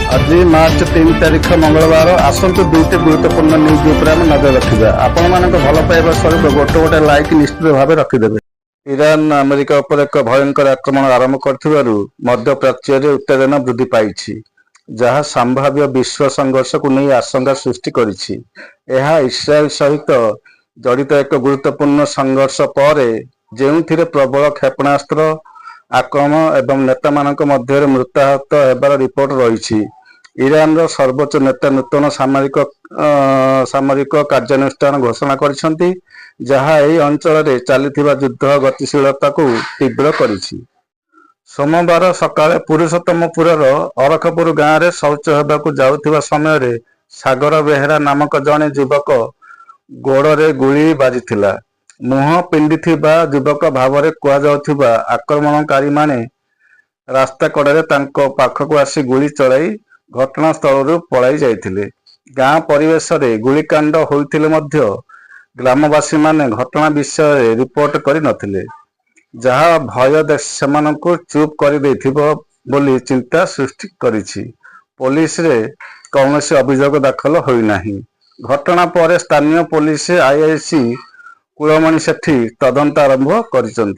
आज मार्च 3 तारीख मंगलवार आसतु दुईट गुरुत्वपूर्ण न्यूज उपर आम नजर रखा आपण मान भल पाइबा स्वरूप गोटे गोटे लाइक निश्चित भाव रखिदेवे। ईरान अमेरिका उपर एक भयंकर आक्रमण आरंभ कर मध्य प्राच्य में उत्तेजना वृद्धि पाई जहाँ संभाव्य विश्व संघर्ष को नहीं आशंका सृष्टि करिछि। यह इस्राएल सहित जड़ित एक गुरुत्वपूर्ण संघर्ष पर जो प्रबल क्षेपणास्त्र आक्रमण एवं नेता मानक मध्य मृताहत होबार रिपोर्ट रही। ईरान सर्वोच्च नेता नूतन सामरिक कार्यानुष्ठान घोषणा करिसेंति जहाँ एही अंचल में चलता युद्ध गतिशीलता को तीव्र करिछि। सोमवार सकाळे पुरुषोत्तमपुरर अरखपुर गाँव में शौच होगाकू जाउथिबा समय सागर बेहेरा नामक जड़े युवक गोड़े गुली बाजिथिला। मुह पिंडिथिबा युवक भाव में कहुवा आक्रमणकारी माने रास्ता कड़े पाखक आसी गुली चलाई घटनास्थल पलाई जाइथिले। गाँ परिवेश में गुलिकांड होइथिले मध्य ग्रामवासी माने घटना विषय रिपोर्ट करि नथिले जहाँ भय सेमानंकु चुप कर देथिबो बोली चिंता सृष्टि करिछि। पुलिस रे कौनसी अभियोग दाखल होई नाही। घटना पर स्थानीय पुलिस आईआईसी कुलमणि सेठी तदंत आरंभ करिसंति।